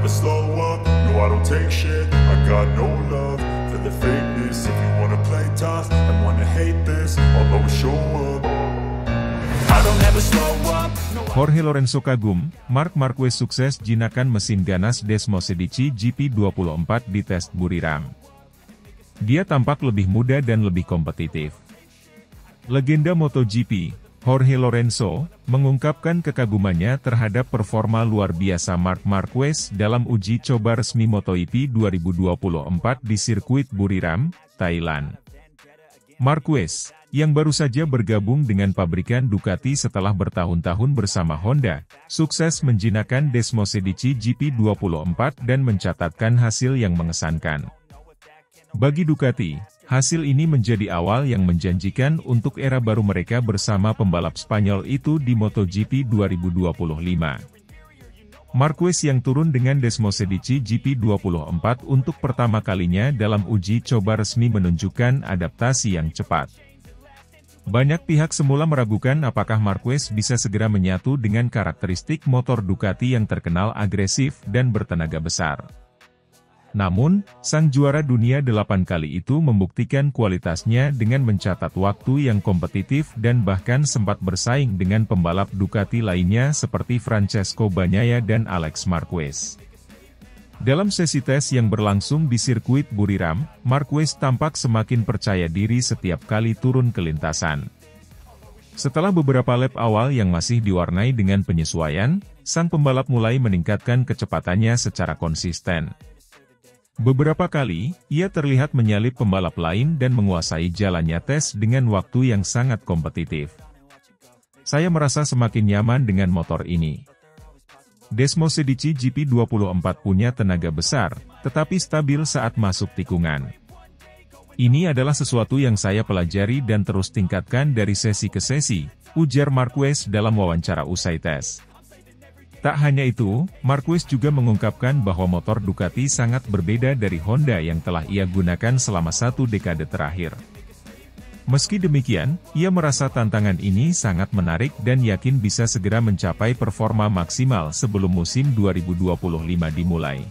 never slow up, no I don't take shit. I got no love for the fakeness. If you wanna play tough and wanna hate this, I'll always show up. I don't ever slow up. Jorge Lorenzo kagum, Marc Marquez sukses jinakan mesin ganas Desmosedici GP24 di tes Buriram. Dia tampak lebih muda dan lebih kompetitif. Legenda MotoGP, Jorge Lorenzo, mengungkapkan kekagumannya terhadap performa luar biasa Marc Marquez dalam uji coba resmi MotoGP 2024 di sirkuit Buriram, Thailand. Marquez, yang baru saja bergabung dengan pabrikan Ducati setelah bertahun-tahun bersama Honda, sukses menjinakkan Desmosedici GP24 dan mencatatkan hasil yang mengesankan. Bagi Ducati, hasil ini menjadi awal yang menjanjikan untuk era baru mereka bersama pembalap Spanyol itu di MotoGP 2025. Marquez yang turun dengan Desmosedici GP24 untuk pertama kalinya dalam uji coba resmi menunjukkan adaptasi yang cepat. Banyak pihak semula meragukan apakah Marquez bisa segera menyatu dengan karakteristik motor Ducati yang terkenal agresif dan bertenaga besar. Namun, sang juara dunia 8 kali itu membuktikan kualitasnya dengan mencatat waktu yang kompetitif dan bahkan sempat bersaing dengan pembalap Ducati lainnya seperti Francesco Bagnaia dan Alex Marquez. Dalam sesi tes yang berlangsung di sirkuit Buriram, Marquez tampak semakin percaya diri setiap kali turun ke lintasan. Setelah beberapa lap awal yang masih diwarnai dengan penyesuaian, sang pembalap mulai meningkatkan kecepatannya secara konsisten. Beberapa kali, ia terlihat menyalip pembalap lain dan menguasai jalannya tes dengan waktu yang sangat kompetitif. Saya merasa semakin nyaman dengan motor ini. Desmosedici GP24 punya tenaga besar, tetapi stabil saat masuk tikungan. Ini adalah sesuatu yang saya pelajari dan terus tingkatkan dari sesi ke sesi, ujar Marquez dalam wawancara usai tes. Tak hanya itu, Marquez juga mengungkapkan bahwa motor Ducati sangat berbeda dari Honda yang telah ia gunakan selama 1 dekade terakhir. Meski demikian, ia merasa tantangan ini sangat menarik dan yakin bisa segera mencapai performa maksimal sebelum musim 2025 dimulai.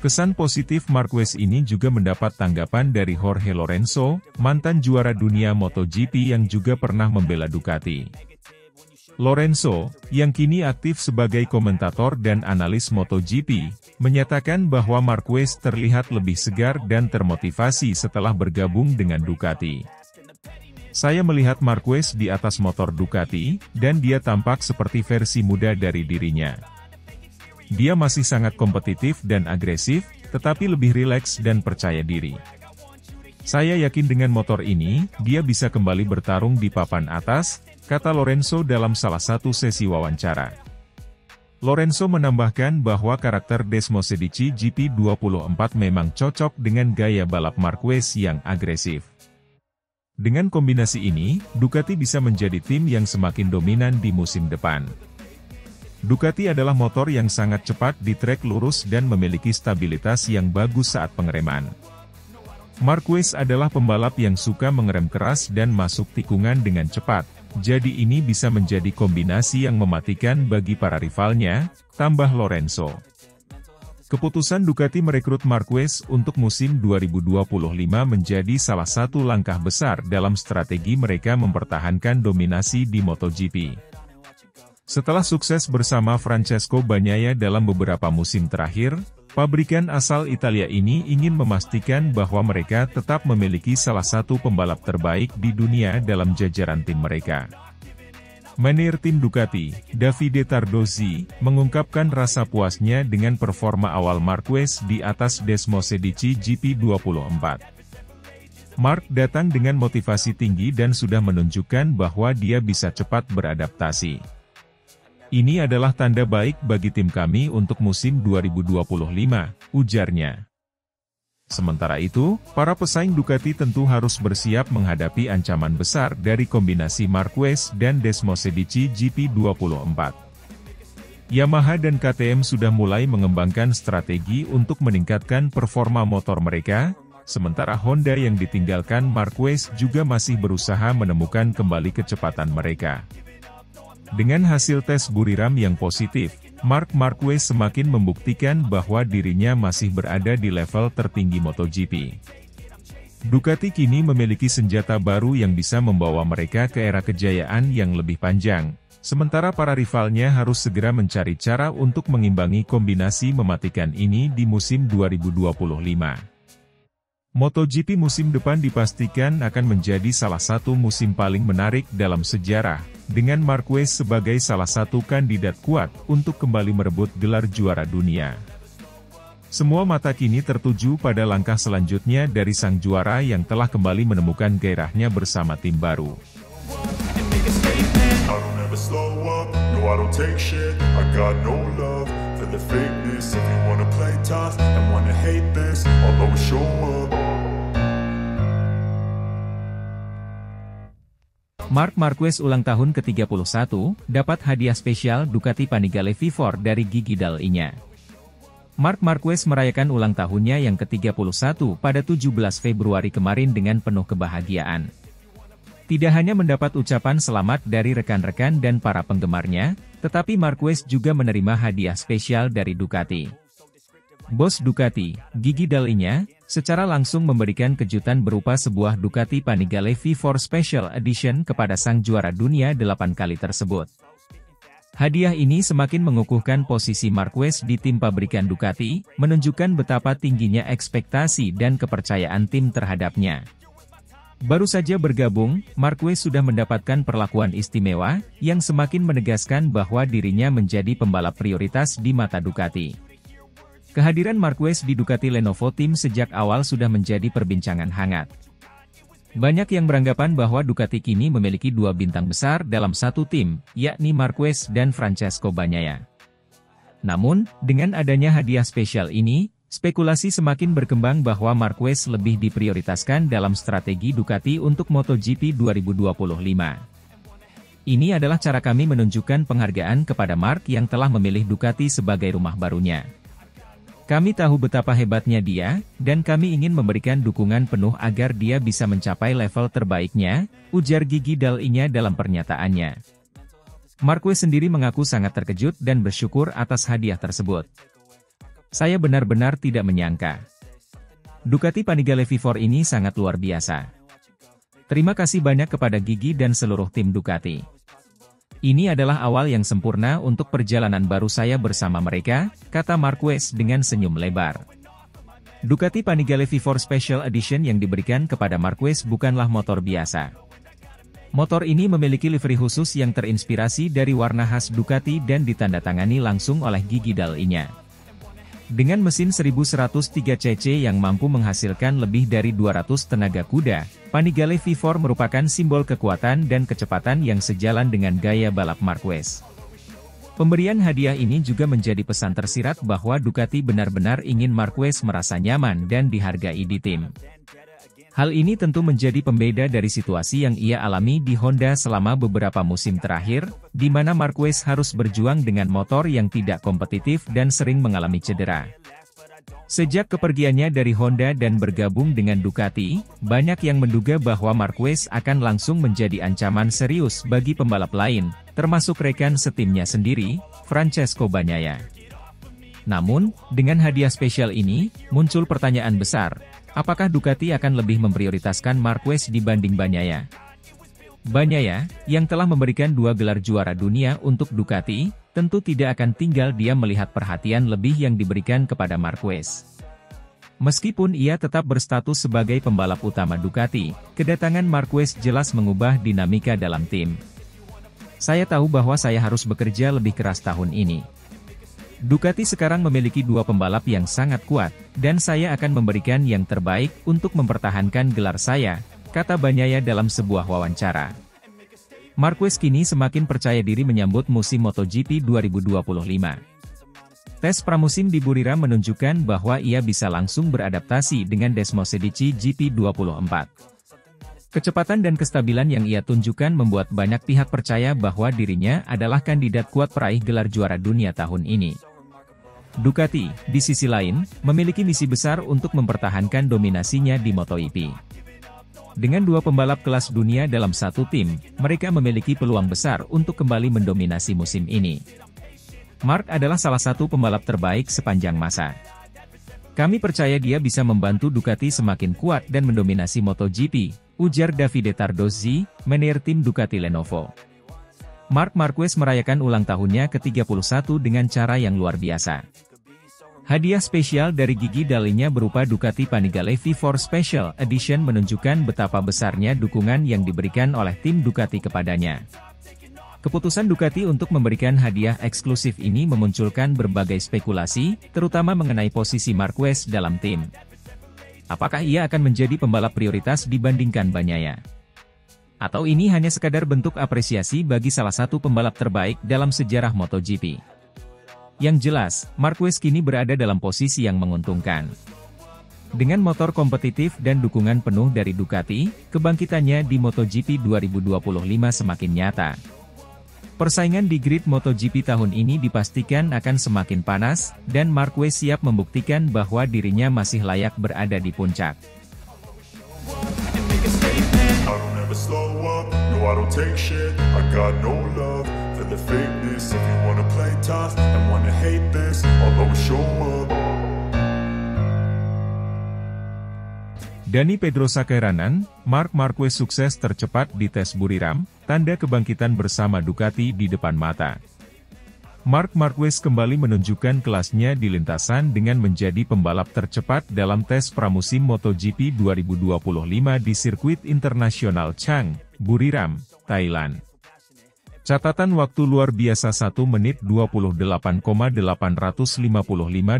Kesan positif Marquez ini juga mendapat tanggapan dari Jorge Lorenzo, mantan juara dunia MotoGP yang juga pernah membela Ducati. Lorenzo, yang kini aktif sebagai komentator dan analis MotoGP, menyatakan bahwa Marquez terlihat lebih segar dan termotivasi setelah bergabung dengan Ducati. Saya melihat Marquez di atas motor Ducati, dan dia tampak seperti versi muda dari dirinya. Dia masih sangat kompetitif dan agresif, tetapi lebih rileks dan percaya diri. Saya yakin dengan motor ini, dia bisa kembali bertarung di papan atas, kata Lorenzo dalam salah satu sesi wawancara. Lorenzo menambahkan bahwa karakter Desmosedici GP24 memang cocok dengan gaya balap Marquez yang agresif. Dengan kombinasi ini, Ducati bisa menjadi tim yang semakin dominan di musim depan. Ducati adalah motor yang sangat cepat di trek lurus dan memiliki stabilitas yang bagus saat pengereman. Marquez adalah pembalap yang suka mengerem keras dan masuk tikungan dengan cepat, jadi ini bisa menjadi kombinasi yang mematikan bagi para rivalnya, tambah Lorenzo. Keputusan Ducati merekrut Marquez untuk musim 2025 menjadi salah satu langkah besar dalam strategi mereka mempertahankan dominasi di MotoGP. Setelah sukses bersama Francesco Bagnaia dalam beberapa musim terakhir, pabrikan asal Italia ini ingin memastikan bahwa mereka tetap memiliki salah satu pembalap terbaik di dunia dalam jajaran tim mereka. Manajer tim Ducati, Davide Tardozzi, mengungkapkan rasa puasnya dengan performa awal Marquez di atas Desmosedici GP24. Marc datang dengan motivasi tinggi dan sudah menunjukkan bahwa dia bisa cepat beradaptasi. Ini adalah tanda baik bagi tim kami untuk musim 2025, ujarnya. Sementara itu, para pesaing Ducati tentu harus bersiap menghadapi ancaman besar dari kombinasi Marquez dan Desmosedici GP24. Yamaha dan KTM sudah mulai mengembangkan strategi untuk meningkatkan performa motor mereka, sementara Honda yang ditinggalkan Marquez juga masih berusaha menemukan kembali kecepatan mereka. Dengan hasil tes Buriram yang positif, Marc Marquez semakin membuktikan bahwa dirinya masih berada di level tertinggi MotoGP. Ducati kini memiliki senjata baru yang bisa membawa mereka ke era kejayaan yang lebih panjang, sementara para rivalnya harus segera mencari cara untuk mengimbangi kombinasi mematikan ini di musim 2025. MotoGP musim depan dipastikan akan menjadi salah satu musim paling menarik dalam sejarah, dengan Marquez sebagai salah satu kandidat kuat untuk kembali merebut gelar juara dunia. Semua mata kini tertuju pada langkah selanjutnya dari sang juara yang telah kembali menemukan gairahnya bersama tim baru. Marc Marquez ulang tahun ke-31, dapat hadiah spesial Ducati Panigale V4 dari Gigi Dall'Igna. Marc Marquez merayakan ulang tahunnya yang ke-31 pada 17 Februari kemarin dengan penuh kebahagiaan. Tidak hanya mendapat ucapan selamat dari rekan-rekan dan para penggemarnya, tetapi Marquez juga menerima hadiah spesial dari Ducati. Bos Ducati, Gigi Dall'Igna, secara langsung memberikan kejutan berupa sebuah Ducati Panigale V4 Special Edition kepada sang juara dunia 8 kali tersebut. Hadiah ini semakin mengukuhkan posisi Marquez di tim pabrikan Ducati, menunjukkan betapa tingginya ekspektasi dan kepercayaan tim terhadapnya. Baru saja bergabung, Marquez sudah mendapatkan perlakuan istimewa, yang semakin menegaskan bahwa dirinya menjadi pembalap prioritas di mata Ducati. Kehadiran Marquez di Ducati Lenovo Team sejak awal sudah menjadi perbincangan hangat. Banyak yang beranggapan bahwa Ducati kini memiliki dua bintang besar dalam satu tim, yakni Marquez dan Francesco Bagnaia. Namun, dengan adanya hadiah spesial ini, spekulasi semakin berkembang bahwa Marquez lebih diprioritaskan dalam strategi Ducati untuk MotoGP 2025. Ini adalah cara kami menunjukkan penghargaan kepada Marc yang telah memilih Ducati sebagai rumah barunya. Kami tahu betapa hebatnya dia, dan kami ingin memberikan dukungan penuh agar dia bisa mencapai level terbaiknya, ujar Gigi Dall'Igna dalam pernyataannya. Marquez sendiri mengaku sangat terkejut dan bersyukur atas hadiah tersebut. Saya benar-benar tidak menyangka. Ducati Panigale V4 ini sangat luar biasa. Terima kasih banyak kepada Gigi dan seluruh tim Ducati. Ini adalah awal yang sempurna untuk perjalanan baru saya bersama mereka, kata Marquez dengan senyum lebar. Ducati Panigale V4 Special Edition yang diberikan kepada Marquez bukanlah motor biasa. Motor ini memiliki livery khusus yang terinspirasi dari warna khas Ducati dan ditandatangani langsung oleh Gigi Dall'Igna. Dengan mesin 1103 cc yang mampu menghasilkan lebih dari 200 tenaga kuda, Panigale V4 merupakan simbol kekuatan dan kecepatan yang sejalan dengan gaya balap Marquez. Pemberian hadiah ini juga menjadi pesan tersirat bahwa Ducati benar-benar ingin Marquez merasa nyaman dan dihargai di tim. Hal ini tentu menjadi pembeda dari situasi yang ia alami di Honda selama beberapa musim terakhir, di mana Marquez harus berjuang dengan motor yang tidak kompetitif dan sering mengalami cedera. Sejak kepergiannya dari Honda dan bergabung dengan Ducati, banyak yang menduga bahwa Marquez akan langsung menjadi ancaman serius bagi pembalap lain, termasuk rekan setimnya sendiri, Francesco Bagnaia. Namun, dengan hadiah spesial ini, muncul pertanyaan besar. Apakah Ducati akan lebih memprioritaskan Marquez dibanding Bagnaia? Bagnaia, yang telah memberikan 2 gelar juara dunia untuk Ducati, tentu tidak akan tinggal diam melihat perhatian lebih yang diberikan kepada Marquez. Meskipun ia tetap berstatus sebagai pembalap utama Ducati, kedatangan Marquez jelas mengubah dinamika dalam tim. Saya tahu bahwa saya harus bekerja lebih keras tahun ini. Ducati sekarang memiliki 2 pembalap yang sangat kuat, dan saya akan memberikan yang terbaik untuk mempertahankan gelar saya, kata Bagnaia dalam sebuah wawancara. Marquez kini semakin percaya diri menyambut musim MotoGP 2025. Tes pramusim di Buriram menunjukkan bahwa ia bisa langsung beradaptasi dengan Desmosedici GP24. Kecepatan dan kestabilan yang ia tunjukkan membuat banyak pihak percaya bahwa dirinya adalah kandidat kuat peraih gelar juara dunia tahun ini. Ducati, di sisi lain, memiliki misi besar untuk mempertahankan dominasinya di MotoGP. Dengan 2 pembalap kelas dunia dalam satu tim, mereka memiliki peluang besar untuk kembali mendominasi musim ini. Mark adalah salah satu pembalap terbaik sepanjang masa. Kami percaya dia bisa membantu Ducati semakin kuat dan mendominasi MotoGP, ujar Davide Tardozzi, manajer tim Ducati Lenovo. Marc Marquez merayakan ulang tahunnya ke-31 dengan cara yang luar biasa. Hadiah spesial dari gigi dalinya berupa Ducati Panigale V4 Special Edition menunjukkan betapa besarnya dukungan yang diberikan oleh tim Ducati kepadanya. Keputusan Ducati untuk memberikan hadiah eksklusif ini memunculkan berbagai spekulasi, terutama mengenai posisi Marquez dalam tim. Apakah ia akan menjadi pembalap prioritas dibandingkan Bagnaia? Atau ini hanya sekadar bentuk apresiasi bagi salah satu pembalap terbaik dalam sejarah MotoGP? Yang jelas, Marquez kini berada dalam posisi yang menguntungkan. Dengan motor kompetitif dan dukungan penuh dari Ducati, kebangkitannya di MotoGP 2025 semakin nyata. Persaingan di grid MotoGP tahun ini dipastikan akan semakin panas, dan Marquez siap membuktikan bahwa dirinya masih layak berada di puncak. Dani Pedrosa keheranan, Marc Marquez sukses tercepat di tes Buriram, tanda kebangkitan bersama Ducati di depan mata. Marc Marquez kembali menunjukkan kelasnya di lintasan dengan menjadi pembalap tercepat dalam tes pramusim MotoGP 2025 di sirkuit internasional Chang, Buriram, Thailand. Catatan waktu luar biasa 1 menit 28,855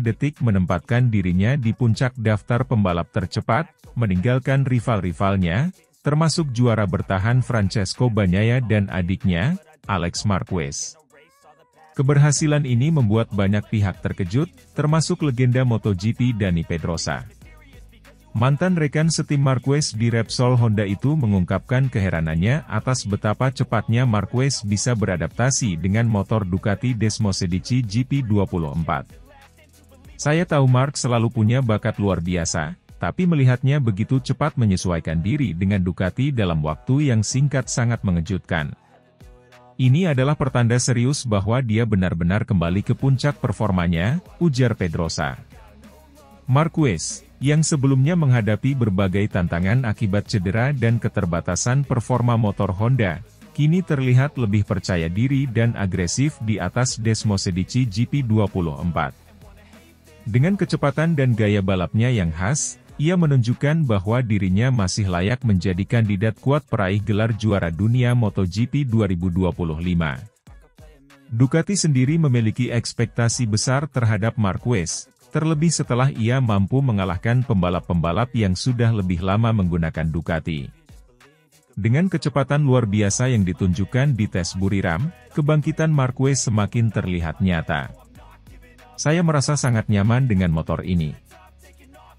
detik menempatkan dirinya di puncak daftar pembalap tercepat, meninggalkan rival-rivalnya, termasuk juara bertahan Francesco Bagnaia dan adiknya, Alex Marquez. Keberhasilan ini membuat banyak pihak terkejut, termasuk legenda MotoGP Dani Pedrosa. Mantan rekan setim Marquez di Repsol Honda itu mengungkapkan keheranannya atas betapa cepatnya Marquez bisa beradaptasi dengan motor Ducati Desmosedici GP24. Saya tahu Marc selalu punya bakat luar biasa, tapi melihatnya begitu cepat menyesuaikan diri dengan Ducati dalam waktu yang singkat sangat mengejutkan. Ini adalah pertanda serius bahwa dia benar-benar kembali ke puncak performanya, ujar Pedrosa. Marquez, yang sebelumnya menghadapi berbagai tantangan akibat cedera dan keterbatasan performa motor Honda, kini terlihat lebih percaya diri dan agresif di atas Desmosedici GP24. Dengan kecepatan dan gaya balapnya yang khas, ia menunjukkan bahwa dirinya masih layak menjadi kandidat kuat peraih gelar juara dunia MotoGP 2025. Ducati sendiri memiliki ekspektasi besar terhadap Marquez, terlebih setelah ia mampu mengalahkan pembalap-pembalap yang sudah lebih lama menggunakan Ducati. Dengan kecepatan luar biasa yang ditunjukkan di tes Buriram, kebangkitan Marquez semakin terlihat nyata. Saya merasa sangat nyaman dengan motor ini.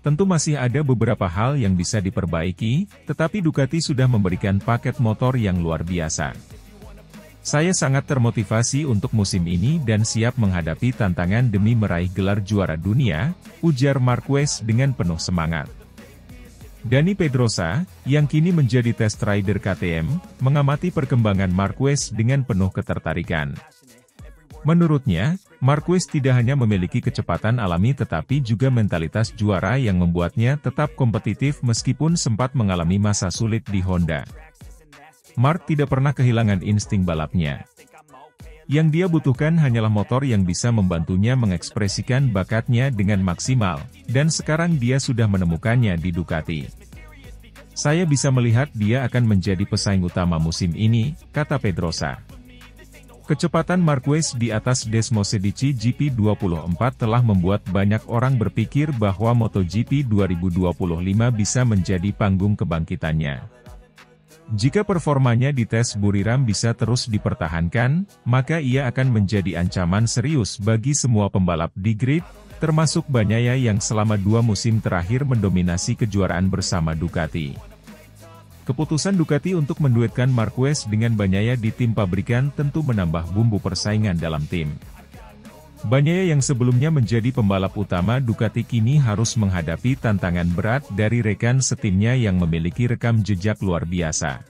Tentu masih ada beberapa hal yang bisa diperbaiki, tetapi Ducati sudah memberikan paket motor yang luar biasa. Saya sangat termotivasi untuk musim ini dan siap menghadapi tantangan demi meraih gelar juara dunia, ujar Marquez dengan penuh semangat. Dani Pedrosa, yang kini menjadi test rider KTM, mengamati perkembangan Marquez dengan penuh ketertarikan. Menurutnya, Marquez tidak hanya memiliki kecepatan alami tetapi juga mentalitas juara yang membuatnya tetap kompetitif meskipun sempat mengalami masa sulit di Honda. Marc tidak pernah kehilangan insting balapnya. Yang dia butuhkan hanyalah motor yang bisa membantunya mengekspresikan bakatnya dengan maksimal, dan sekarang dia sudah menemukannya di Ducati. Saya bisa melihat dia akan menjadi pesaing utama musim ini, kata Pedrosa. Kecepatan Marquez di atas Desmosedici GP24 telah membuat banyak orang berpikir bahwa MotoGP 2025 bisa menjadi panggung kebangkitannya. Jika performanya di tes Buriram bisa terus dipertahankan, maka ia akan menjadi ancaman serius bagi semua pembalap di grid, termasuk Bagnaia yang selama 2 musim terakhir mendominasi kejuaraan bersama Ducati. Keputusan Ducati untuk menduetkan Marquez dengan Bagnaia di tim pabrikan tentu menambah bumbu persaingan dalam tim. Bagnaia yang sebelumnya menjadi pembalap utama Ducati kini harus menghadapi tantangan berat dari rekan setimnya yang memiliki rekam jejak luar biasa.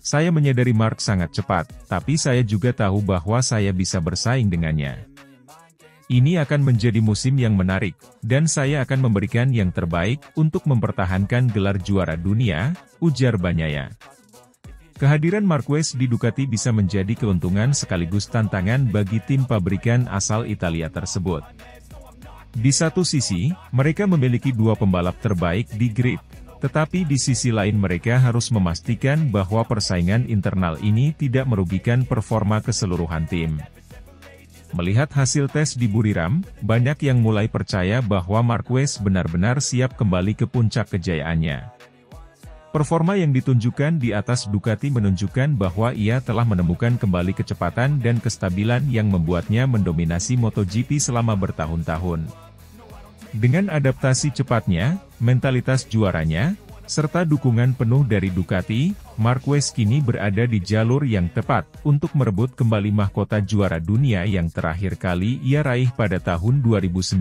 Saya menyadari Mark sangat cepat, tapi saya juga tahu bahwa saya bisa bersaing dengannya. Ini akan menjadi musim yang menarik, dan saya akan memberikan yang terbaik untuk mempertahankan gelar juara dunia, ujar Bagnaia. Kehadiran Marquez di Ducati bisa menjadi keuntungan sekaligus tantangan bagi tim pabrikan asal Italia tersebut. Di satu sisi, mereka memiliki dua pembalap terbaik di grid, tetapi di sisi lain mereka harus memastikan bahwa persaingan internal ini tidak merugikan performa keseluruhan tim. Melihat hasil tes di Buriram, banyak yang mulai percaya bahwa Marquez benar-benar siap kembali ke puncak kejayaannya. Performa yang ditunjukkan di atas Ducati menunjukkan bahwa ia telah menemukan kembali kecepatan dan kestabilan yang membuatnya mendominasi MotoGP selama bertahun-tahun. Dengan adaptasi cepatnya, mentalitas juaranya, serta dukungan penuh dari Ducati, Marquez kini berada di jalur yang tepat untuk merebut kembali mahkota juara dunia yang terakhir kali ia raih pada tahun 2019.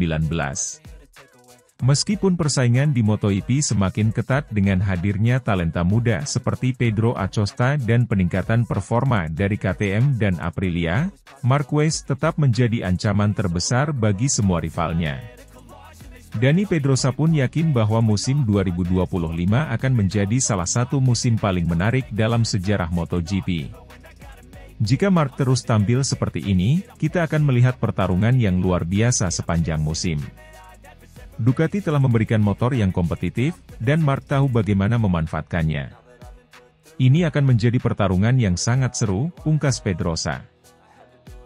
Meskipun persaingan di MotoGP semakin ketat dengan hadirnya talenta muda seperti Pedro Acosta dan peningkatan performa dari KTM dan Aprilia, Marquez tetap menjadi ancaman terbesar bagi semua rivalnya. Dani Pedrosa pun yakin bahwa musim 2025 akan menjadi salah satu musim paling menarik dalam sejarah MotoGP. Jika Mark terus tampil seperti ini, kita akan melihat pertarungan yang luar biasa sepanjang musim. Ducati telah memberikan motor yang kompetitif, dan Mark tahu bagaimana memanfaatkannya. Ini akan menjadi pertarungan yang sangat seru, pungkas Pedrosa.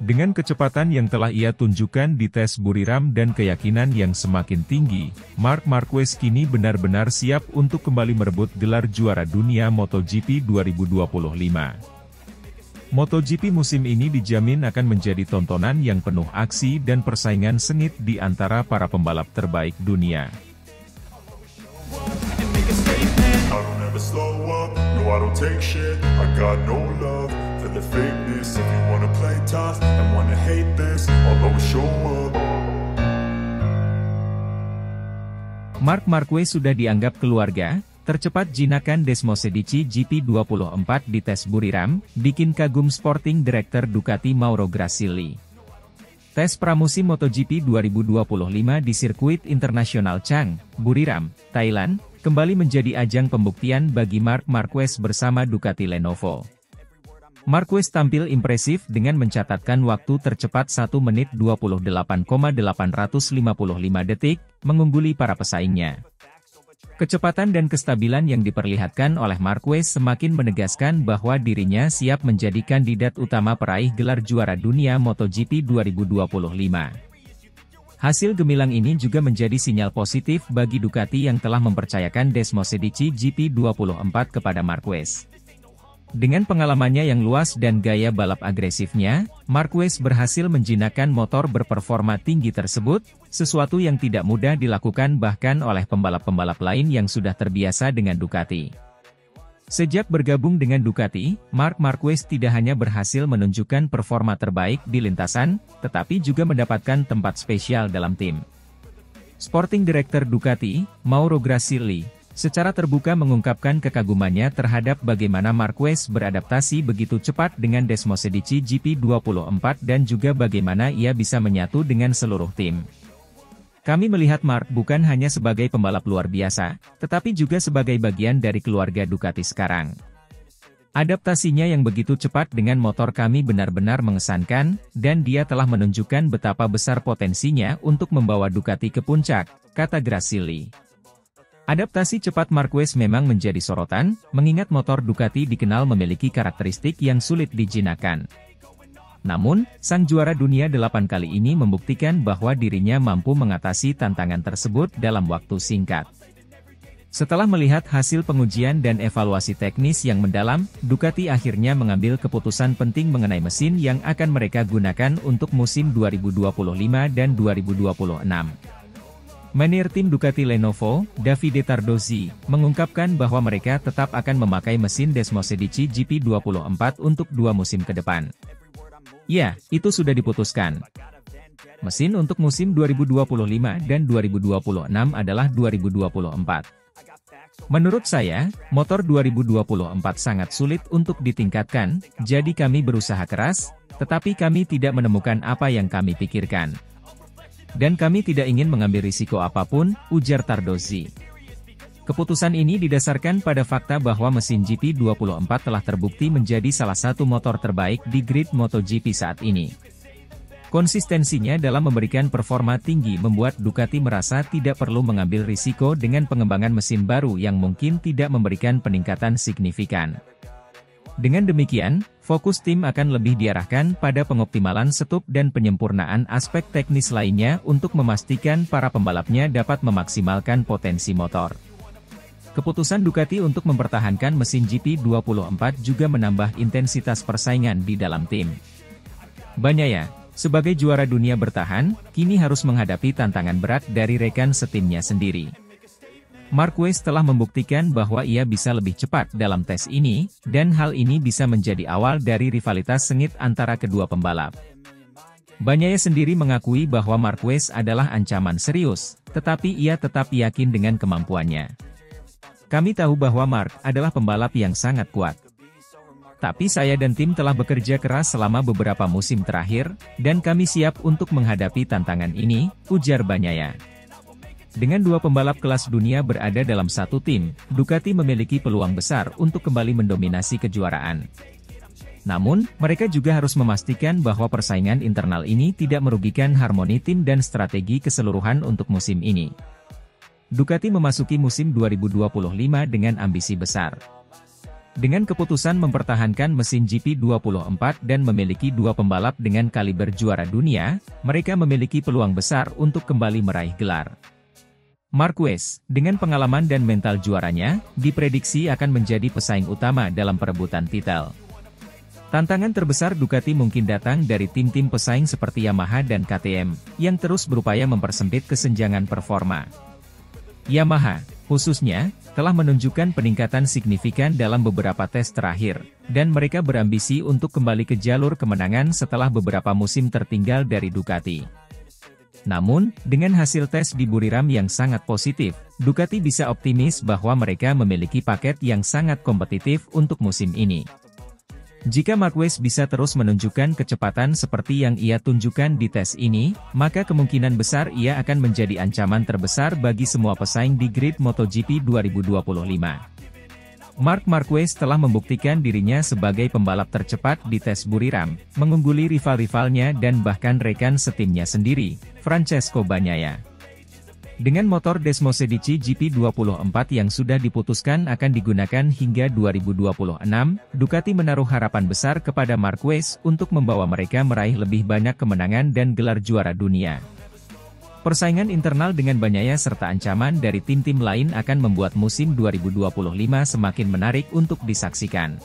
Dengan kecepatan yang telah ia tunjukkan di tes Buriram dan keyakinan yang semakin tinggi, Marc Marquez kini benar-benar siap untuk kembali merebut gelar juara dunia MotoGP 2025. MotoGP musim ini dijamin akan menjadi tontonan yang penuh aksi dan persaingan sengit di antara para pembalap terbaik dunia. The fakeness, if you wanna play tough and wanna hate this, I'll always show up. Marc Marquez sudah dianggap keluarga, tercepat jinakan Desmosedici GP24 di tes Buriram, bikin kagum Sporting Director Ducati Mauro Grassilli. Tes pramusim MotoGP 2025 di sirkuit internasional Chang, Buriram, Thailand, kembali menjadi ajang pembuktian bagi Marc Marquez bersama Ducati Lenovo. Marquez tampil impresif dengan mencatatkan waktu tercepat 1 menit 28,855 detik, mengungguli para pesaingnya. Kecepatan dan kestabilan yang diperlihatkan oleh Marquez semakin menegaskan bahwa dirinya siap menjadi kandidat utama peraih gelar juara dunia MotoGP 2025. Hasil gemilang ini juga menjadi sinyal positif bagi Ducati yang telah mempercayakan Desmosedici GP24 kepada Marquez. Dengan pengalamannya yang luas dan gaya balap agresifnya, Marquez berhasil menjinakkan motor berperforma tinggi tersebut, sesuatu yang tidak mudah dilakukan bahkan oleh pembalap-pembalap lain yang sudah terbiasa dengan Ducati. Sejak bergabung dengan Ducati, Marc Marquez tidak hanya berhasil menunjukkan performa terbaik di lintasan, tetapi juga mendapatkan tempat spesial dalam tim. Sporting Director Ducati, Mauro Grassilli, secara terbuka mengungkapkan kekagumannya terhadap bagaimana Marquez beradaptasi begitu cepat dengan Desmosedici GP24 dan juga bagaimana ia bisa menyatu dengan seluruh tim. Kami melihat Marc bukan hanya sebagai pembalap luar biasa, tetapi juga sebagai bagian dari keluarga Ducati sekarang. Adaptasinya yang begitu cepat dengan motor kami benar-benar mengesankan, dan dia telah menunjukkan betapa besar potensinya untuk membawa Ducati ke puncak, kata Grassilli. Adaptasi cepat Marquez memang menjadi sorotan, mengingat motor Ducati dikenal memiliki karakteristik yang sulit dijinakkan. Namun, sang juara dunia 8 kali ini membuktikan bahwa dirinya mampu mengatasi tantangan tersebut dalam waktu singkat. Setelah melihat hasil pengujian dan evaluasi teknis yang mendalam, Ducati akhirnya mengambil keputusan penting mengenai mesin yang akan mereka gunakan untuk musim 2025 dan 2026. Manajer tim Ducati Lenovo, Davide Tardozzi, mengungkapkan bahwa mereka tetap akan memakai mesin Desmosedici GP24 untuk 2 musim ke depan. Ya, itu sudah diputuskan. Mesin untuk musim 2025 dan 2026 adalah 2024. Menurut saya, motor 2024 sangat sulit untuk ditingkatkan, jadi kami berusaha keras, tetapi kami tidak menemukan apa yang kami pikirkan. Dan kami tidak ingin mengambil risiko apapun, ujar Tardozzi. Keputusan ini didasarkan pada fakta bahwa mesin GP24 telah terbukti menjadi salah satu motor terbaik di grid MotoGP saat ini. Konsistensinya dalam memberikan performa tinggi membuat Ducati merasa tidak perlu mengambil risiko dengan pengembangan mesin baru yang mungkin tidak memberikan peningkatan signifikan. Dengan demikian, fokus tim akan lebih diarahkan pada pengoptimalan setup dan penyempurnaan aspek teknis lainnya untuk memastikan para pembalapnya dapat memaksimalkan potensi motor. Keputusan Ducati untuk mempertahankan mesin GP24 juga menambah intensitas persaingan di dalam tim. Bagnaia, sebagai juara dunia bertahan, kini harus menghadapi tantangan berat dari rekan setimnya sendiri. Marquez telah membuktikan bahwa ia bisa lebih cepat dalam tes ini, dan hal ini bisa menjadi awal dari rivalitas sengit antara kedua pembalap. Bagnaia sendiri mengakui bahwa Marquez adalah ancaman serius, tetapi ia tetap yakin dengan kemampuannya. Kami tahu bahwa Mark adalah pembalap yang sangat kuat. Tapi saya dan tim telah bekerja keras selama beberapa musim terakhir, dan kami siap untuk menghadapi tantangan ini, ujar Bagnaia. Dengan dua pembalap kelas dunia berada dalam satu tim, Ducati memiliki peluang besar untuk kembali mendominasi kejuaraan. Namun, mereka juga harus memastikan bahwa persaingan internal ini tidak merugikan harmoni tim dan strategi keseluruhan untuk musim ini. Ducati memasuki musim 2025 dengan ambisi besar. Dengan keputusan mempertahankan mesin GP24 dan memiliki dua pembalap dengan kaliber juara dunia, mereka memiliki peluang besar untuk kembali meraih gelar. Marquez, dengan pengalaman dan mental juaranya, diprediksi akan menjadi pesaing utama dalam perebutan titel. Tantangan terbesar Ducati mungkin datang dari tim-tim pesaing seperti Yamaha dan KTM, yang terus berupaya mempersempit kesenjangan performa. Yamaha, khususnya, telah menunjukkan peningkatan signifikan dalam beberapa tes terakhir, dan mereka berambisi untuk kembali ke jalur kemenangan setelah beberapa musim tertinggal dari Ducati. Namun, dengan hasil tes di Buriram yang sangat positif, Ducati bisa optimis bahwa mereka memiliki paket yang sangat kompetitif untuk musim ini. Jika Marquez bisa terus menunjukkan kecepatan seperti yang ia tunjukkan di tes ini, maka kemungkinan besar ia akan menjadi ancaman terbesar bagi semua pesaing di grid MotoGP 2025. Marc Marquez telah membuktikan dirinya sebagai pembalap tercepat di tes Buriram, mengungguli rival-rivalnya dan bahkan rekan setimnya sendiri, Francesco Bagnaia. Dengan motor Desmosedici GP24 yang sudah diputuskan akan digunakan hingga 2026, Ducati menaruh harapan besar kepada Marquez untuk membawa mereka meraih lebih banyak kemenangan dan gelar juara dunia. Persaingan internal dengan Bagnaia serta ancaman dari tim-tim lain akan membuat musim 2025 semakin menarik untuk disaksikan.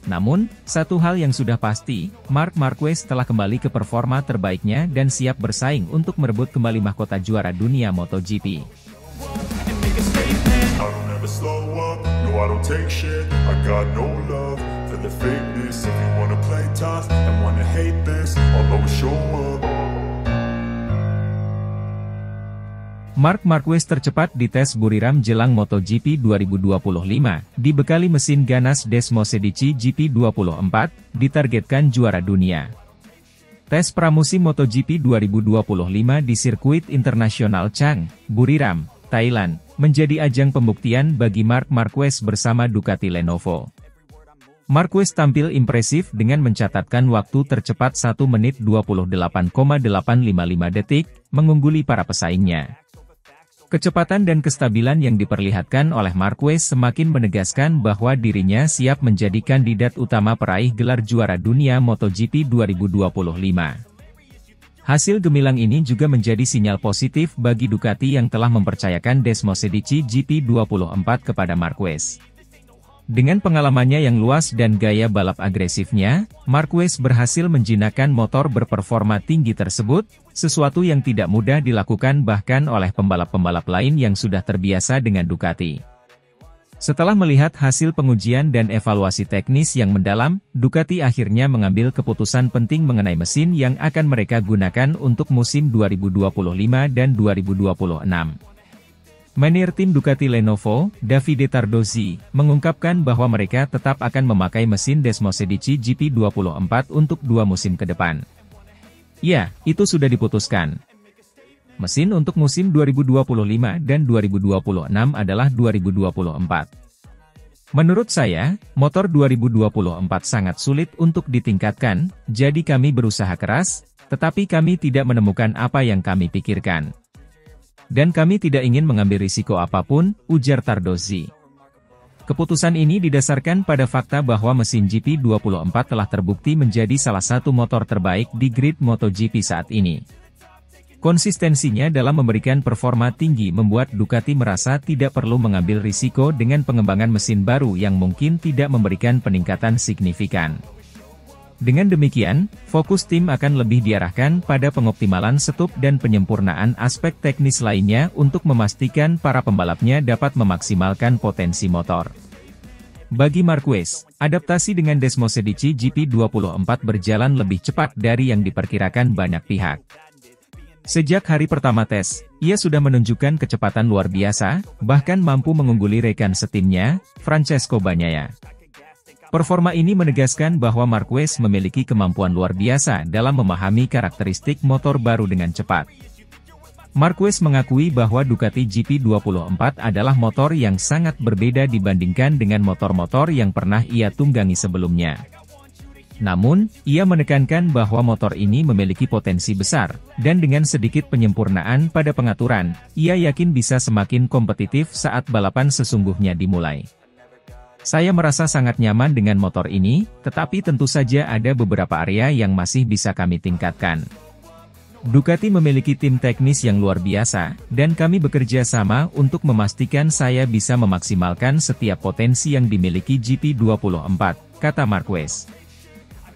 Namun, satu hal yang sudah pasti, Marc Marquez telah kembali ke performa terbaiknya dan siap bersaing untuk merebut kembali mahkota juara dunia MotoGP. Marc Marquez tercepat di tes Buriram jelang MotoGP 2025, dibekali mesin ganas Desmosedici GP24, ditargetkan juara dunia. Tes pramusim MotoGP 2025 di sirkuit internasional Chang, Buriram, Thailand, menjadi ajang pembuktian bagi Marc Marquez bersama Ducati Lenovo. Marquez tampil impresif dengan mencatatkan waktu tercepat 1 menit 28,855 detik, mengungguli para pesaingnya. Kecepatan dan kestabilan yang diperlihatkan oleh Marquez semakin menegaskan bahwa dirinya siap menjadi kandidat utama peraih gelar juara dunia MotoGP 2025. Hasil gemilang ini juga menjadi sinyal positif bagi Ducati yang telah mempercayakan Desmosedici GP24 kepada Marquez. Dengan pengalamannya yang luas dan gaya balap agresifnya, Marquez berhasil menjinakkan motor berperforma tinggi tersebut, sesuatu yang tidak mudah dilakukan bahkan oleh pembalap-pembalap lain yang sudah terbiasa dengan Ducati. Setelah melihat hasil pengujian dan evaluasi teknis yang mendalam, Ducati akhirnya mengambil keputusan penting mengenai mesin yang akan mereka gunakan untuk musim 2025 dan 2026. Manajer tim Ducati Lenovo, Davide Tardozzi, mengungkapkan bahwa mereka tetap akan memakai mesin Desmosedici GP24 untuk 2 musim ke depan. Ya, itu sudah diputuskan. Mesin untuk musim 2025 dan 2026 adalah 2024. Menurut saya, motor 2024 sangat sulit untuk ditingkatkan, jadi kami berusaha keras, tetapi kami tidak menemukan apa yang kami pikirkan. Dan kami tidak ingin mengambil risiko apapun, ujar Tardozzi. Keputusan ini didasarkan pada fakta bahwa mesin GP24 telah terbukti menjadi salah satu motor terbaik di grid MotoGP saat ini. Konsistensinya dalam memberikan performa tinggi membuat Ducati merasa tidak perlu mengambil risiko dengan pengembangan mesin baru yang mungkin tidak memberikan peningkatan signifikan. Dengan demikian, fokus tim akan lebih diarahkan pada pengoptimalan setup dan penyempurnaan aspek teknis lainnya untuk memastikan para pembalapnya dapat memaksimalkan potensi motor. Bagi Marquez, adaptasi dengan Desmosedici GP24 berjalan lebih cepat dari yang diperkirakan banyak pihak. Sejak hari pertama tes, ia sudah menunjukkan kecepatan luar biasa, bahkan mampu mengungguli rekan setimnya, Francesco Bagnaia. Performa ini menegaskan bahwa Marquez memiliki kemampuan luar biasa dalam memahami karakteristik motor baru dengan cepat. Marquez mengakui bahwa Ducati GP24 adalah motor yang sangat berbeda dibandingkan dengan motor-motor yang pernah ia tunggangi sebelumnya. Namun, ia menekankan bahwa motor ini memiliki potensi besar, dan dengan sedikit penyempurnaan pada pengaturan, ia yakin bisa semakin kompetitif saat balapan sesungguhnya dimulai. Saya merasa sangat nyaman dengan motor ini, tetapi tentu saja ada beberapa area yang masih bisa kami tingkatkan. Ducati memiliki tim teknis yang luar biasa, dan kami bekerja sama untuk memastikan saya bisa memaksimalkan setiap potensi yang dimiliki GP24, kata Marquez.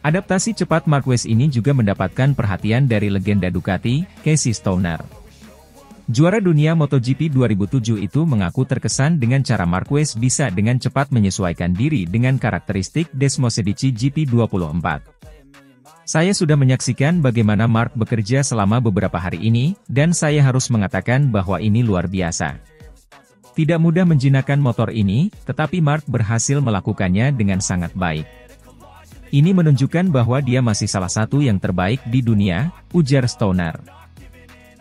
Adaptasi cepat Marquez ini juga mendapatkan perhatian dari legenda Ducati, Casey Stoner. Juara dunia MotoGP 2007 itu mengaku terkesan dengan cara Marquez bisa dengan cepat menyesuaikan diri dengan karakteristik Desmosedici GP24. Saya sudah menyaksikan bagaimana Mark bekerja selama beberapa hari ini, dan saya harus mengatakan bahwa ini luar biasa. Tidak mudah menjinakkan motor ini, tetapi Mark berhasil melakukannya dengan sangat baik. Ini menunjukkan bahwa dia masih salah satu yang terbaik di dunia, ujar Stoner.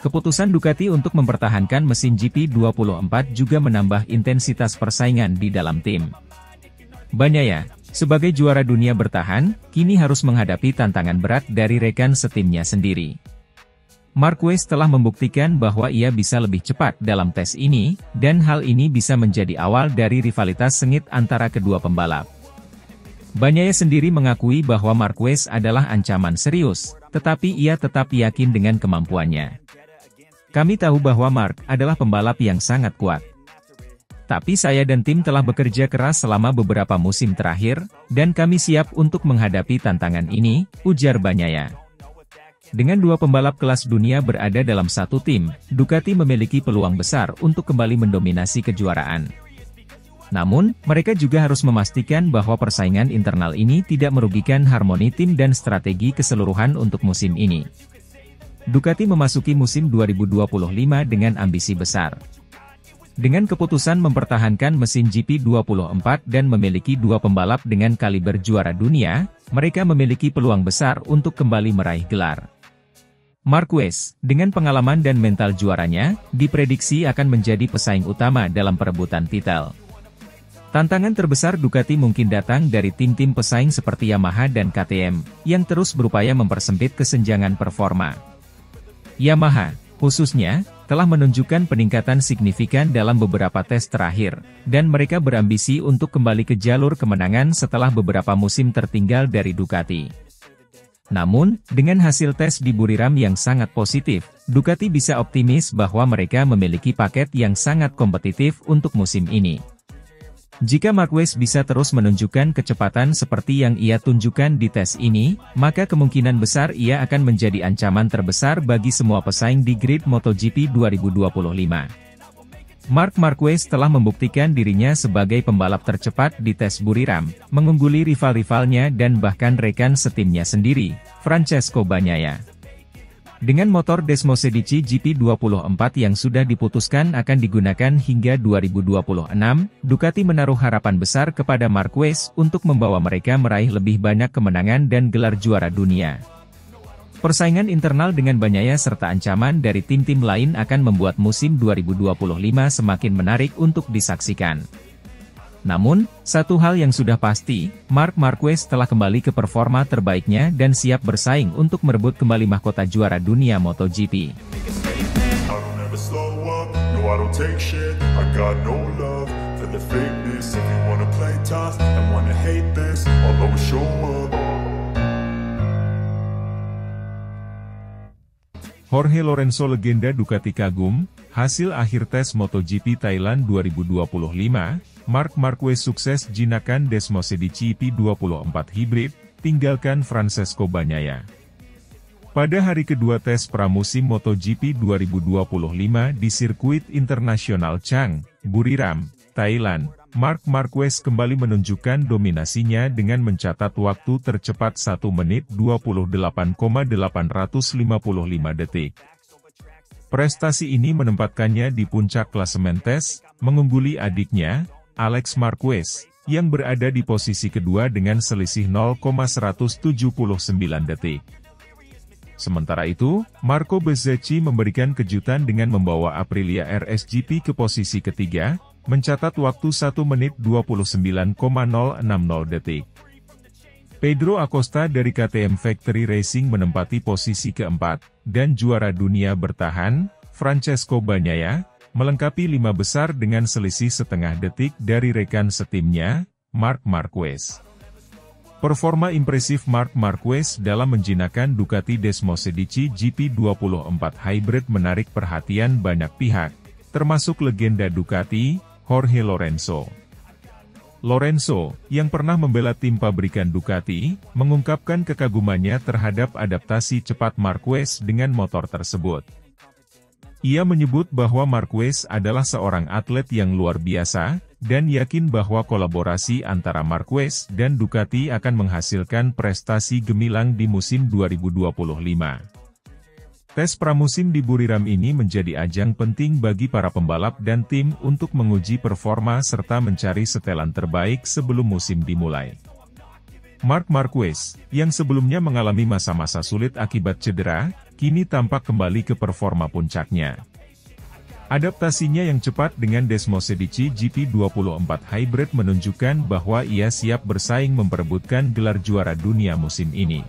Keputusan Ducati untuk mempertahankan mesin GP24 juga menambah intensitas persaingan di dalam tim. Bagnaia, sebagai juara dunia bertahan, kini harus menghadapi tantangan berat dari rekan setimnya sendiri. Marquez telah membuktikan bahwa ia bisa lebih cepat dalam tes ini, dan hal ini bisa menjadi awal dari rivalitas sengit antara kedua pembalap. Bagnaia sendiri mengakui bahwa Marquez adalah ancaman serius, tetapi ia tetap yakin dengan kemampuannya. Kami tahu bahwa Mark adalah pembalap yang sangat kuat. Tapi saya dan tim telah bekerja keras selama beberapa musim terakhir, dan kami siap untuk menghadapi tantangan ini, ujar Bagnaia. Dengan dua pembalap kelas dunia berada dalam satu tim, Ducati memiliki peluang besar untuk kembali mendominasi kejuaraan. Namun, mereka juga harus memastikan bahwa persaingan internal ini tidak merugikan harmoni tim dan strategi keseluruhan untuk musim ini. Ducati memasuki musim 2025 dengan ambisi besar. Dengan keputusan mempertahankan mesin GP24 dan memiliki dua pembalap dengan kaliber juara dunia, mereka memiliki peluang besar untuk kembali meraih gelar. Marquez, dengan pengalaman dan mental juaranya, diprediksi akan menjadi pesaing utama dalam perebutan titel. Tantangan terbesar Ducati mungkin datang dari tim-tim pesaing seperti Yamaha dan KTM, yang terus berupaya mempersempit kesenjangan performa. Yamaha, khususnya, telah menunjukkan peningkatan signifikan dalam beberapa tes terakhir, dan mereka berambisi untuk kembali ke jalur kemenangan setelah beberapa musim tertinggal dari Ducati. Namun, dengan hasil tes di Buriram yang sangat positif, Ducati bisa optimis bahwa mereka memiliki paket yang sangat kompetitif untuk musim ini. Jika Marquez bisa terus menunjukkan kecepatan seperti yang ia tunjukkan di tes ini, maka kemungkinan besar ia akan menjadi ancaman terbesar bagi semua pesaing di grid MotoGP 2025. Marc Marquez telah membuktikan dirinya sebagai pembalap tercepat di tes Buriram, mengungguli rival-rivalnya dan bahkan rekan setimnya sendiri, Francesco Bagnaia. Dengan motor Desmos Edici GP24 yang sudah diputuskan akan digunakan hingga 2026, Ducati menaruh harapan besar kepada Marquez untuk membawa mereka meraih lebih banyak kemenangan dan gelar juara dunia. Persaingan internal dengan banyaknya serta ancaman dari tim-tim lain akan membuat musim 2025 semakin menarik untuk disaksikan. Namun, satu hal yang sudah pasti, Marc Marquez telah kembali ke performa terbaiknya dan siap bersaing untuk merebut kembali mahkota juara dunia MotoGP. Jorge Lorenzo legenda Ducati kagum, hasil akhir tes MotoGP Thailand 2025, Marc Marquez sukses jinakan Desmos Edici GP24 Hybrid, tinggalkan Francesco Bagnaia. Pada hari kedua tes pramusim MotoGP 2025 di sirkuit internasional Chang, Buriram, Thailand, Marc Marquez kembali menunjukkan dominasinya dengan mencatat waktu tercepat 1 menit 28,855 detik. Prestasi ini menempatkannya di puncak klasemen tes, mengungguli adiknya, Alex Marquez, yang berada di posisi kedua dengan selisih 0,179 detik. Sementara itu, Marco Bezzecchi memberikan kejutan dengan membawa Aprilia RS GP ke posisi ketiga, mencatat waktu 1 menit 29,060 detik. Pedro Acosta dari KTM Factory Racing menempati posisi keempat, dan juara dunia bertahan, Francesco Bagnaia, melengkapi 5 besar dengan selisih setengah detik dari rekan setimnya, Marc Marquez. Performa impresif Marc Marquez dalam menjinakkan Ducati Desmos Edici GP24 Hybrid menarik perhatian banyak pihak, termasuk legenda Ducati, Jorge Lorenzo. Lorenzo, yang pernah membela tim pabrikan Ducati, mengungkapkan kekagumannya terhadap adaptasi cepat Marquez dengan motor tersebut. Ia menyebut bahwa Marquez adalah seorang atlet yang luar biasa, dan yakin bahwa kolaborasi antara Marquez dan Ducati akan menghasilkan prestasi gemilang di musim 2025. Tes pramusim di Buriram ini menjadi ajang penting bagi para pembalap dan tim untuk menguji performa serta mencari setelan terbaik sebelum musim dimulai. Marc Marquez, yang sebelumnya mengalami masa-masa sulit akibat cedera, kini tampak kembali ke performa puncaknya. Adaptasinya yang cepat dengan Desmos Edici GP24 Hybrid menunjukkan bahwa ia siap bersaing memperebutkan gelar juara dunia musim ini.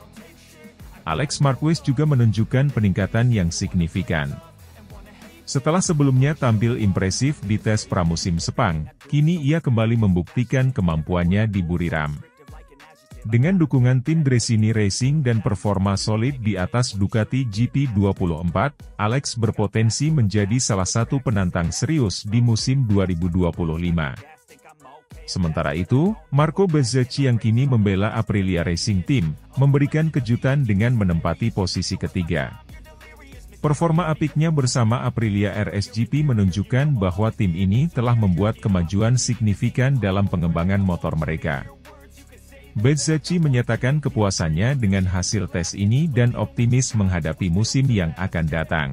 Alex Marquez juga menunjukkan peningkatan yang signifikan. Setelah sebelumnya tampil impresif di tes pramusim Sepang, kini ia kembali membuktikan kemampuannya di Buriram. Dengan dukungan tim Gresini Racing dan performa solid di atas Ducati GP24, Alex berpotensi menjadi salah satu penantang serius di musim 2025. Sementara itu, Marco Bezzecchi yang kini membela Aprilia Racing Team, memberikan kejutan dengan menempati posisi ketiga. Performa apiknya bersama Aprilia RS GP menunjukkan bahwa tim ini telah membuat kemajuan signifikan dalam pengembangan motor mereka. Bezzecchi menyatakan kepuasannya dengan hasil tes ini dan optimis menghadapi musim yang akan datang.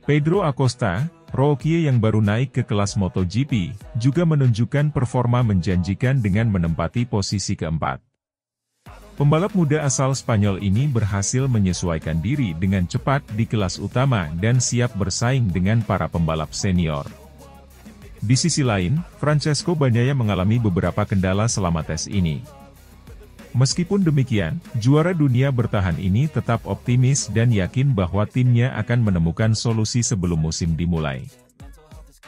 Pedro Acosta, rookie yang baru naik ke kelas MotoGP, juga menunjukkan performa menjanjikan dengan menempati posisi keempat. Pembalap muda asal Spanyol ini berhasil menyesuaikan diri dengan cepat di kelas utama dan siap bersaing dengan para pembalap senior. Di sisi lain, Francesco Bagnaia mengalami beberapa kendala selama tes ini. Meskipun demikian, juara dunia bertahan ini tetap optimis dan yakin bahwa timnya akan menemukan solusi sebelum musim dimulai.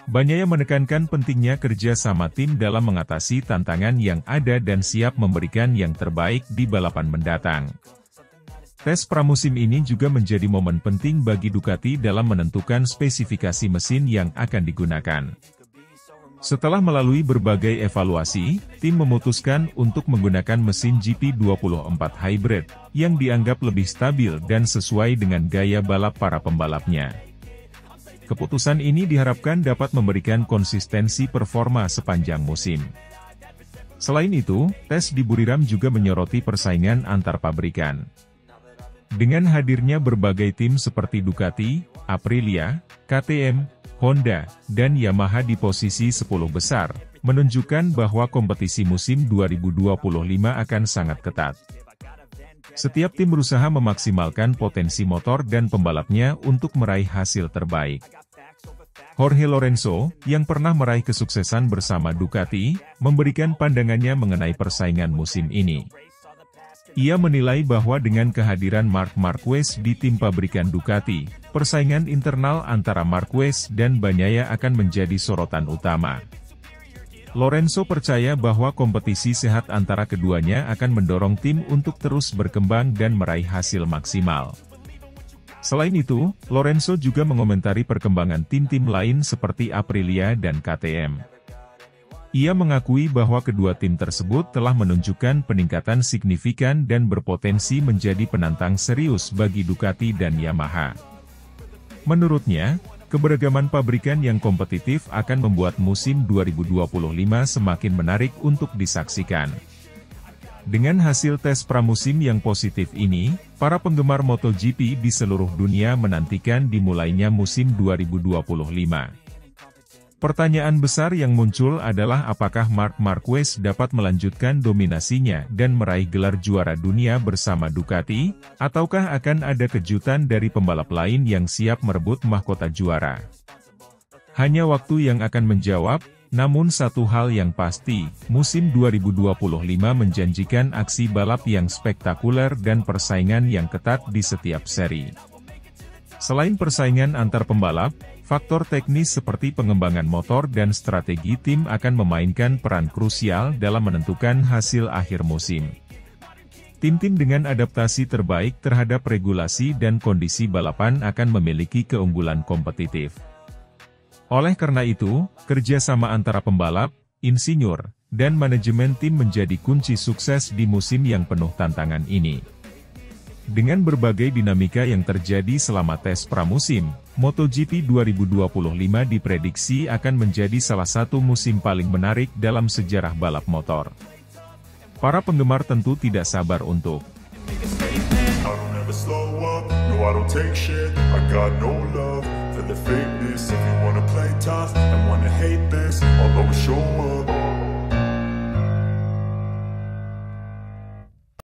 Bagnaia menekankan pentingnya kerja sama tim dalam mengatasi tantangan yang ada dan siap memberikan yang terbaik di balapan mendatang. Tes pramusim ini juga menjadi momen penting bagi Ducati dalam menentukan spesifikasi mesin yang akan digunakan. Setelah melalui berbagai evaluasi, tim memutuskan untuk menggunakan mesin GP24 Hybrid, yang dianggap lebih stabil dan sesuai dengan gaya balap para pembalapnya. Keputusan ini diharapkan dapat memberikan konsistensi performa sepanjang musim. Selain itu, tes di Buriram juga menyoroti persaingan antar pabrikan. Dengan hadirnya berbagai tim seperti Ducati, Aprilia, KTM, Honda, dan Yamaha di posisi 10 besar, menunjukkan bahwa kompetisi musim 2025 akan sangat ketat. Setiap tim berusaha memaksimalkan potensi motor dan pembalapnya untuk meraih hasil terbaik. Jorge Lorenzo, yang pernah meraih kesuksesan bersama Ducati, memberikan pandangannya mengenai persaingan musim ini. Ia menilai bahwa dengan kehadiran Marc Marquez di tim pabrikan Ducati, persaingan internal antara Marquez dan Bagnaia akan menjadi sorotan utama. Lorenzo percaya bahwa kompetisi sehat antara keduanya akan mendorong tim untuk terus berkembang dan meraih hasil maksimal. Selain itu, Lorenzo juga mengomentari perkembangan tim-tim lain seperti Aprilia dan KTM. Ia mengakui bahwa kedua tim tersebut telah menunjukkan peningkatan signifikan dan berpotensi menjadi penantang serius bagi Ducati dan Yamaha. Menurutnya, keberagaman pabrikan yang kompetitif akan membuat musim 2025 semakin menarik untuk disaksikan. Dengan hasil tes pramusim yang positif ini, para penggemar MotoGP di seluruh dunia menantikan dimulainya musim 2025. Pertanyaan besar yang muncul adalah apakah Marc Marquez dapat melanjutkan dominasinya dan meraih gelar juara dunia bersama Ducati, ataukah akan ada kejutan dari pembalap lain yang siap merebut mahkota juara. Hanya waktu yang akan menjawab, namun satu hal yang pasti, musim 2025 menjanjikan aksi balap yang spektakuler dan persaingan yang ketat di setiap seri. Selain persaingan antar pembalap, faktor teknis seperti pengembangan motor dan strategi tim akan memainkan peran krusial dalam menentukan hasil akhir musim. Tim-tim dengan adaptasi terbaik terhadap regulasi dan kondisi balapan akan memiliki keunggulan kompetitif. Oleh karena itu, kerjasama antara pembalap, insinyur, dan manajemen tim menjadi kunci sukses di musim yang penuh tantangan ini. Dengan berbagai dinamika yang terjadi selama tes pramusim, MotoGP 2025 diprediksi akan menjadi salah satu musim paling menarik dalam sejarah balap motor. Para penggemar tentu tidak sabar untuk for the fakeness. If you wanna play tough and wanna hate this, I'll always show up.